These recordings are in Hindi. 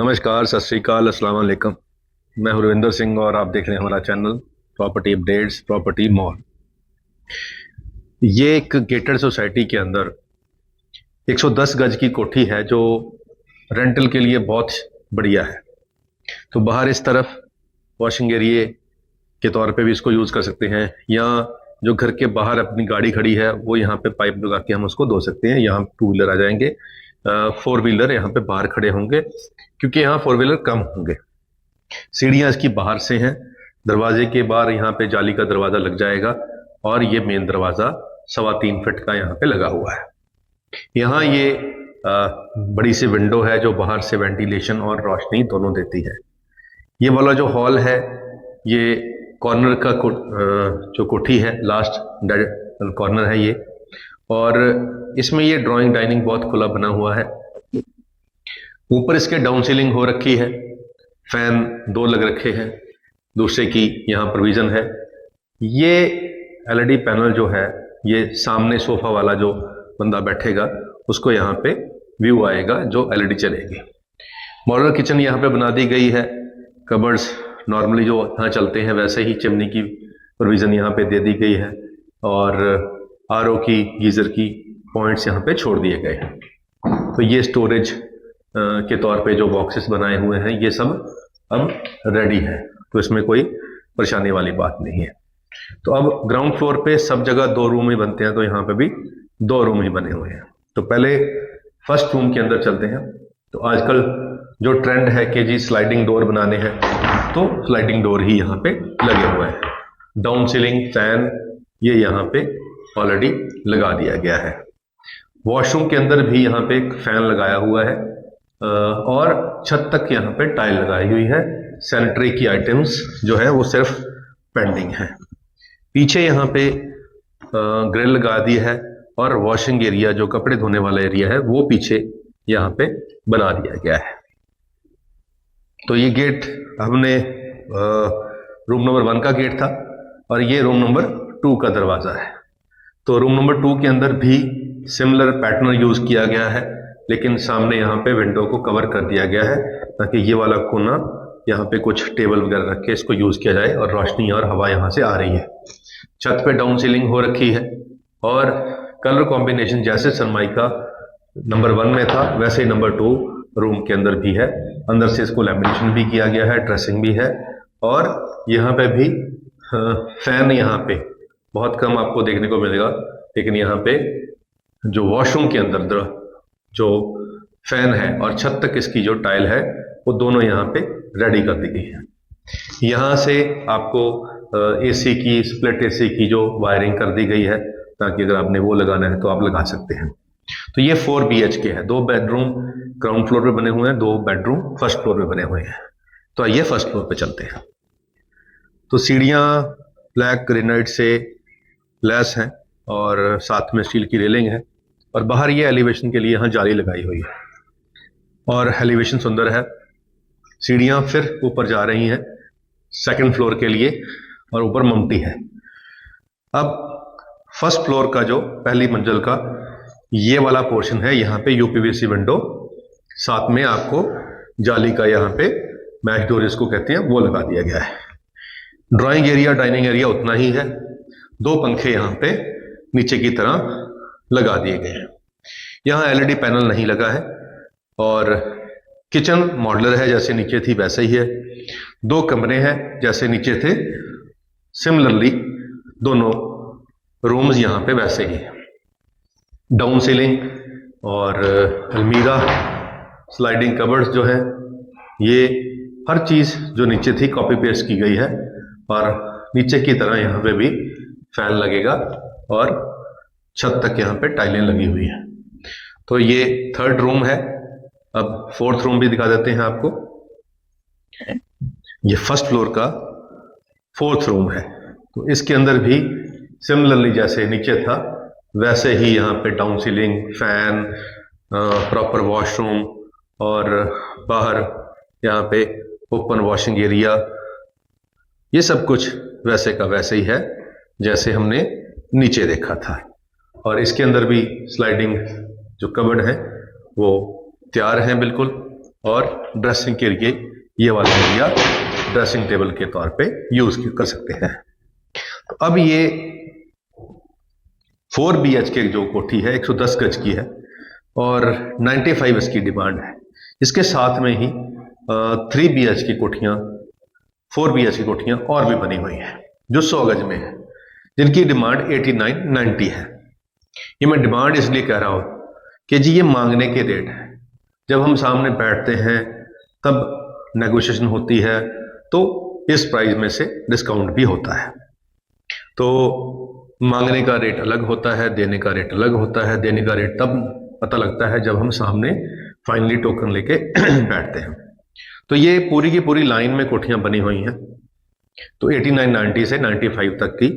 नमस्कार, सत श्रीकाल, अस्सलाम वालेकुम। मैं हूं रविंदर सिंह और आप देख रहे हैं हमारा channel property updates property mall. ये एक गेटेड सोसाइटी के अंदर 110 गज की कोठी है जो रेंटल के लिए बहुत बढ़िया है। तो बाहर इस तरफ वॉशिंग एरिया के तौर पे भी इसको यूज़ कर सकते हैं, या जो घर के बाहर अपनी गाड़ी खड़ी है वो यहाँ पे पाइप लगा के हम उसको धो सकते हैं। यहाँ टू व्हीलर आ जाएंगे, फोर व्हीलर यहाँ पे बाहर खड़े होंगे क्योंकि यहाँ फोर व्हीलर कम होंगे। सीढ़ियाँ इसकी बाहर से हैं, दरवाजे के बाहर यहाँ पे जाली का दरवाज़ा लग जाएगा और ये मेन दरवाज़ा 3.25 फीट का यहाँ पे लगा हुआ है। यहाँ ये बड़ी सी विंडो है जो बाहर से वेंटिलेशन और रोशनी दोनों देती है। ये वाला जो हॉल है ये कॉर्नर का जो कोठी है, लास्ट कॉर्नर है ये, और इसमें ये ड्राइंग डाइनिंग बहुत खुला बना हुआ है। ऊपर इसके डाउन सीलिंग हो रखी है, फैन 2 लग रखे हैं, दूसरे की यहाँ प्रोविजन है। ये एलईडी पैनल जो है ये सामने सोफा वाला जो बंदा बैठेगा उसको यहाँ पे व्यू आएगा जो एलईडी चलेगी। मॉडल किचन यहाँ पे बना दी गई है। कबर्ड्स नॉर्मली जो यहाँ चलते हैं वैसे ही चिमनी की प्रोविजन यहाँ पे दे दी गई है, और आरओ की गीजर की पॉइंट्स यहाँ पे छोड़ दिए गए हैं। तो ये स्टोरेज के तौर पे जो बॉक्सेस बनाए हुए हैं ये सब अब रेडी है, तो इसमें कोई परेशानी वाली बात नहीं है। तो अब ग्राउंड फ्लोर पे सब जगह 2 रूम ही बनते हैं, तो यहाँ पे भी 2 रूम ही बने हुए हैं। तो पहले फर्स्ट रूम के अंदर चलते हैं। तो आजकल जो ट्रेंड है कि जी स्लाइडिंग डोर बनाने हैं, तो स्लाइडिंग डोर ही यहाँ पे लगे हुए हैं। डाउन सीलिंग फैन ये यहाँ पे ऑलरेडी लगा दिया गया है। वॉशरूम के अंदर भी यहाँ पे एक फैन लगाया हुआ है, और छत तक यहाँ पे टाइल लगाई हुई है। सैनिटरी की आइटम्स जो है वो सिर्फ पेंडिंग है। पीछे यहाँ पे ग्रिल लगा दी है, और वॉशिंग एरिया जो कपड़े धोने वाला एरिया है वो पीछे यहाँ पे बना दिया गया है। तो ये गेट हमने रूम नंबर 1 का गेट था, और ये रूम नंबर 2 का दरवाज़ा है। तो रूम नंबर 2 के अंदर भी सिमिलर पैटर्न यूज़ किया गया है, लेकिन सामने यहाँ पे विंडो को कवर कर दिया गया है ताकि ये वाला कोना यहाँ पे कुछ टेबल वगैरह रख के इसको यूज़ किया जाए, और रोशनी और हवा यहाँ से आ रही है। छत पे डाउन सीलिंग हो रखी है, और कलर कॉम्बिनेशन जैसे सनमाइका नंबर 1 में था वैसे ही नंबर 2 रूम के अंदर भी है। अंदर से इसको लैमिनेशन भी किया गया है, ड्रेसिंग भी है, और यहाँ पे भी फैन यहाँ पे बहुत कम आपको देखने को मिलेगा, लेकिन यहाँ पे जो वॉशरूम के अंदर जो फैन है और छत तक इसकी जो टाइल है वो दोनों यहाँ पे रेडी कर दी गई है। यहाँ से आपको एसी की, स्प्लिट एसी की जो वायरिंग कर दी गई है, ताकि अगर आपने वो लगाना है तो आप लगा सकते हैं। तो ये 4 BHK है, 2 बेडरूम ग्राउंड फ्लोर पे बने हुए हैं, 2 बेडरूम फर्स्ट फ्लोर पे बने हुए हैं। तो आइए फर्स्ट फ्लोर पे चलते हैं। तो सीढ़ियाँ ब्लैक ग्रेनाइट से लैस हैं, और साथ में स्टील की रेलिंग है, और बाहर ये एलिवेशन के लिए यहाँ जाली लगाई हुई है, और एलिवेशन सुंदर है। सीढ़ियाँ फिर ऊपर जा रही हैं 2nd फ्लोर के लिए, और ऊपर ममटी है। अब फर्स्ट फ्लोर का जो पहली मंजिल का ये वाला पोर्शन है, यहाँ पे यूपीवीसी विंडो, साथ में आपको जाली का यहाँ पे मैश डोर इसको कहते हैं वो लगा दिया गया है। ड्राइंग एरिया, डाइनिंग एरिया उतना ही है। 2 पंखे यहाँ पे नीचे की तरह लगा दिए गए हैं। यहाँ एलईडी पैनल नहीं लगा है, और किचन मॉडलर है, जैसे नीचे थी वैसे ही है। 2 कमरे हैं जैसे नीचे थे, सिमिलरली दोनों रूम्स यहाँ पे वैसे ही है। डाउन सीलिंग और अलमीरा, स्लाइडिंग कबर्ड्स जो है, ये हर चीज़ जो नीचे थी कॉपी पेस्ट की गई है, और नीचे की तरह यहाँ पे भी फैन लगेगा, और छत तक यहाँ पे टाइलें लगी हुई हैं। तो ये 3rd रूम है। अब 4th रूम भी दिखा देते हैं आपको। ये फर्स्ट फ्लोर का 4th रूम है। तो इसके अंदर भी सिमिलरली जैसे नीचे था वैसे ही यहाँ पे down ceiling, fan, proper washroom, और बाहर यहाँ पे ओपन वॉशिंग एरिया, ये सब कुछ वैसे का वैसे ही है जैसे हमने नीचे देखा था। और इसके अंदर भी स्लाइडिंग जो कबर्ड है वो तैयार हैं बिल्कुल, और ड्रेसिंग के लिए ये वाला एरिया ड्रेसिंग टेबल के तौर पे यूज कर सकते हैं। तो अब ये 4 BHK जो कोठी है 110 गज की है और 95 इसकी डिमांड है। इसके साथ में ही 3 BHK कोठियां, 4 BHK कोठियां और भी बनी हुई हैं जो 100 गज में है, जिनकी डिमांड 89-90 है। ये मैं डिमांड इसलिए कह रहा हूं कि जी ये मांगने के रेट है, जब हम सामने बैठते हैं तब नेगोशिएशन होती है, तो इस प्राइस में से डिस्काउंट भी होता है। तो मांगने का रेट अलग होता है, देने का रेट अलग होता है। देने का रेट तब पता लगता है जब हम सामने फाइनली टोकन लेके बैठते हैं। तो ये पूरी की पूरी लाइन में कोठियां बनी हुई हैं। तो 89-90 से 95 तक की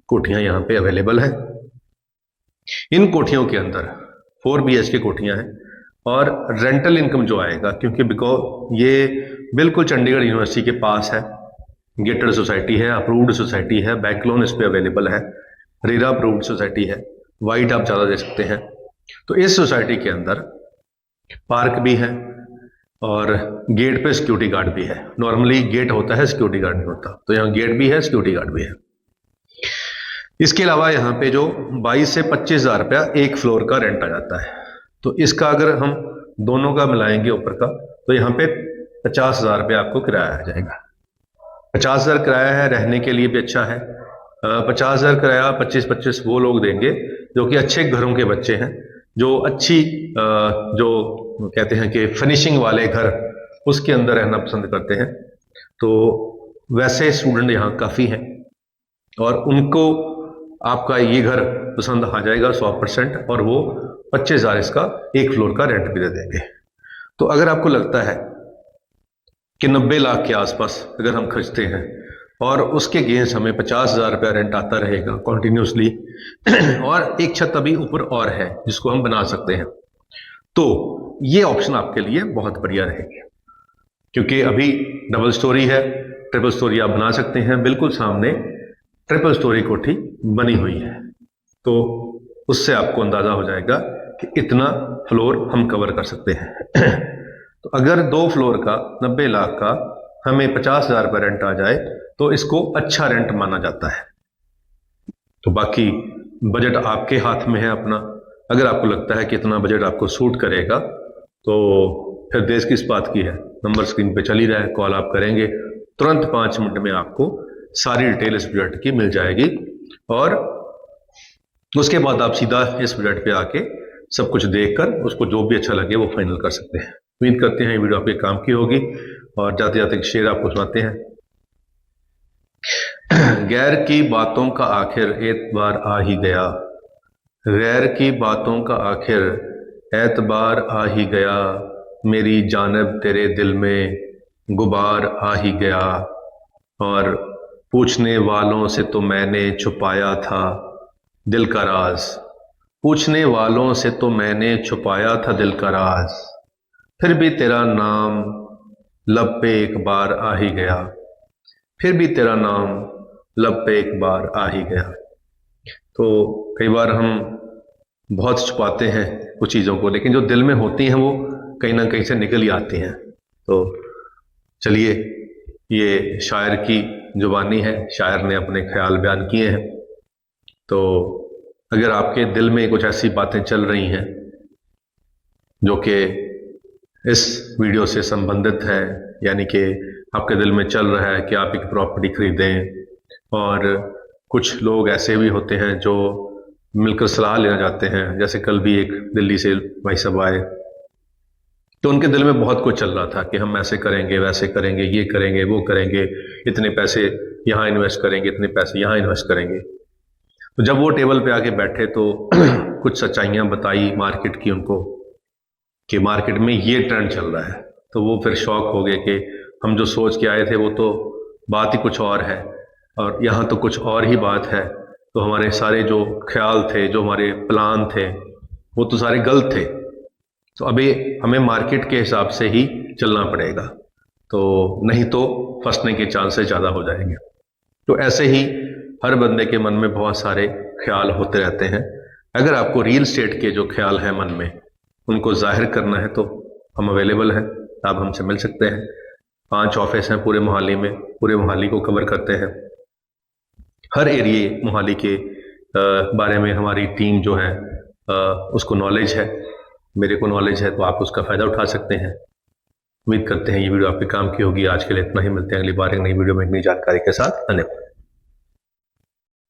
कोठियां यहाँ पे अवेलेबल है। इन कोठियों के अंदर 4 BHK कोठियां हैं और रेंटल इनकम जो आएगा, क्योंकि बिकॉज ये बिल्कुल चंडीगढ़ यूनिवर्सिटी के पास है, गेटेड सोसाइटी है, अप्रूव्ड सोसाइटी है, बैंक लोन इस पे अवेलेबल है, रेरा अप्रूव्ड सोसाइटी है, वाइट आप ज़्यादा दे सकते हैं। तो इस सोसाइटी के अंदर पार्क भी है और गेट पे सिक्योरिटी गार्ड भी है। नॉर्मली गेट होता है, सिक्योरिटी गार्ड नहीं होता, तो यहाँ गेट भी है, सिक्योरिटी गार्ड भी है। इसके अलावा यहाँ पे जो 22 से 25 हज़ार रुपया एक फ्लोर का रेंट आ जाता है। तो इसका अगर हम दोनों का मिलाएंगे ऊपर का, तो यहाँ पे 50 हज़ार रुपया आपको किराया आ जाएगा। 50 हज़ार किराया है, रहने के लिए भी अच्छा है। 50 हज़ार किराया 25-25 वो लोग देंगे जो कि अच्छे घरों के बच्चे हैं, जो अच्छी जो कहते हैं कि फिनिशिंग वाले घर, उसके अंदर रहना पसंद करते हैं। तो वैसे स्टूडेंट यहाँ काफ़ी हैं और उनको आपका ये घर पसंद आ जाएगा 100%, और वो 25 हज़ार इसका एक फ्लोर का रेंट भी दे देंगे। तो अगर आपको लगता है कि 90 लाख के आसपास अगर हम खर्चते हैं और उसके गेंस हमें 50 हज़ार रुपया रेंट आता रहेगा कॉन्टिन्यूसली और एक छत अभी ऊपर और है जिसको हम बना सकते हैं, तो ये ऑप्शन आपके लिए बहुत बढ़िया रहेगी। क्योंकि अभी डबल स्टोरी है, ट्रिपल स्टोरी आप बना सकते हैं, बिल्कुल सामने ट्रिपल स्टोरी कोठी बनी हुई है। तो उससे आपको अंदाजा हो जाएगा कि इतना फ्लोर हम कवर कर सकते हैं। तो अगर 2 फ्लोर का 90 लाख का हमें 50 हज़ार रुपये रेंट आ जाए तो इसको अच्छा रेंट माना जाता है। तो बाकी बजट आपके हाथ में है अपना। अगर आपको लगता है कि इतना बजट आपको सूट करेगा तो फिर देश किस बात की है, नंबर स्क्रीन पे चल ही रहा है, कॉल आप करेंगे, तुरंत 5 मिनट में आपको सारी डिटेल इस बजट की मिल जाएगी और उसके बाद आप सीधा इस बजट पे आके सब कुछ देखकर उसको जो भी अच्छा लगे वो फाइनल कर सकते हैं। उम्मीद करते हैं ये वीडियो आपके काम की होगी और जाते जाते शेर आपको सुनाते हैं। गैर की बातों का आखिर एतबार आ ही गया, गैर की बातों का आखिर एतबार आ ही गया, मेरी जानब तेरे दिल में गुबार आ ही गया, और पूछने वालों से तो मैंने छुपाया था दिल का राज, पूछने वालों से तो मैंने छुपाया था दिल का राज, फिर भी तेरा नाम लब पे एक बार आ ही गया, फिर भी तेरा नाम लब पे एक बार आ ही गया। तो कई बार हम बहुत छुपाते हैं कुछ चीज़ों को, लेकिन जो दिल में होती हैं वो कहीं ना कहीं से निकल ही आती हैं। तो चलिए, ये शायर की जुबानी है, शायर ने अपने ख्याल बयान किए हैं। तो अगर आपके दिल में कुछ ऐसी बातें चल रही हैं जो कि इस वीडियो से संबंधित है, यानी कि आपके दिल में चल रहा है कि आप एक प्रॉपर्टी खरीदें, और कुछ लोग ऐसे भी होते हैं जो मिलकर सलाह लेना चाहते हैं, जैसे कल भी एक दिल्ली से भाई साहब आए, तो उनके दिल में बहुत कुछ चल रहा था कि हम ऐसे करेंगे, वैसे करेंगे, ये करेंगे, वो करेंगे, इतने पैसे यहाँ इन्वेस्ट करेंगे, इतने पैसे यहाँ इन्वेस्ट करेंगे। तो जब वो टेबल पे आके बैठे तो कुछ सच्चाइयाँ बताई मार्केट की उनको कि मार्केट में ये ट्रेंड चल रहा है। तो वो फिर शॉक हो गए कि हम जो सोच के आए थे वो तो बात ही कुछ और है और यहाँ तो कुछ और ही बात है। तो हमारे सारे जो ख्याल थे, जो हमारे प्लान थे, वो तो सारे गलत थे। तो अभी हमें मार्केट के हिसाब से ही चलना पड़ेगा, तो नहीं तो फंसने के चांसेस ज़्यादा हो जाएंगे। तो ऐसे ही हर बंदे के मन में बहुत सारे ख्याल होते रहते हैं। अगर आपको रियल एस्टेट के जो ख्याल हैं मन में, उनको जाहिर करना है तो हम अवेलेबल हैं। आप हमसे मिल सकते हैं। 5 ऑफिस हैं पूरे मोहाली में, पूरे मोहाली को कवर करते हैं। हर एरिए मोहाली के बारे में हमारी टीम जो है उसको नॉलेज है, मेरे को नॉलेज है, तो आप उसका फ़ायदा उठा सकते हैं। उम्मीद करते हैं ये वीडियो आपके काम की होगी। आज के लिए इतना ही, मिलते हैं अगली बार एक नई वीडियो में एक नई जानकारी के साथ। धन्यवाद।